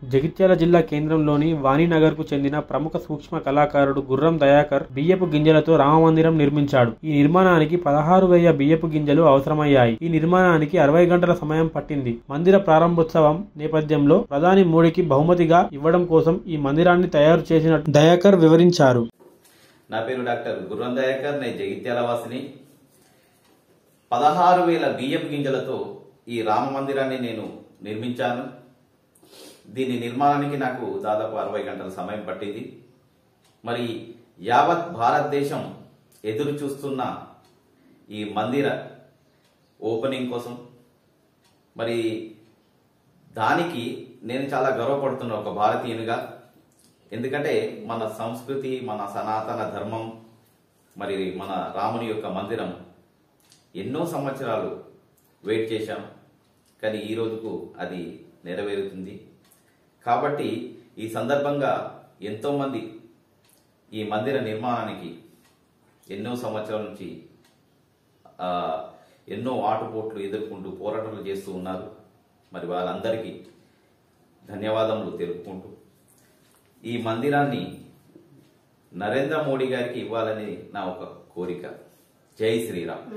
జగిత్యాల జిల్లా కేంద్రంలోని వాణినగర్కు చెందిన ప్రముఖ సూక్ష్మ కళాకారుడు గుర్రం దయాకర్ బియ్యపు గింజలతో రామమందిరం నిర్మించాడు. ఈ నిర్మాణానికి 16,000 బియ్యపు గింజలు అవసరమయ్యాయి. ఈ నిర్మాణానికి 60 గంటల సమయం పట్టింది. మందిర ప్రారంభోత్సవం నేపథ్యంలో ప్రధాని మోడీకి బహుమతిగా ఇవ్వడం కోసం ఈ మందిరాన్ని తయారు చేసినట్టు దయాకర్ వివరించారు. నా పేరు డాక్టర్ గుర్రం దయాకర్. నేను జగిత్యాల వాసిని. 16,000 బియ్యపు గింజలతో ఈ రామ మందిరాన్ని నేను నిర్మించాను. దీని నిర్మాణానికి నాకు దాదాపు 60 గంటల సమయం పట్టింది. మరి యావత్ భారతదేశం ఎదురు చూస్తున్న ఈ మందిర ఓపెనింగ్ కోసం మరి దానికి నేను చాలా గర్వపడుతున్నా ఒక భారతీయునిగా. ఎందుకంటే మన సంస్కృతి, మన సనాతన ధర్మం, మరి మన రాముని యొక్క మందిరం ఎన్నో సంవత్సరాలు వెయిట్ చేశాం, కానీ ఈ రోజుకు అది నెరవేరుతుంది. కాబట్టి ఈ సందర్భంగా ఎంతోమంది ఈ మందిర నిర్మాణానికి ఎన్నో సంవత్సరాల నుంచి ఎన్నో ఆటుపోట్లు ఎదుర్కొంటూ పోరాటాలు చేస్తూ ఉన్నారు. మరి వాళ్ళందరికీ ధన్యవాదములు తెలుపుకుంటూ ఈ మందిరాన్ని నరేంద్ర మోడీ గారికి ఇవ్వాలని నా ఒక కోరిక. జై శ్రీరామ్.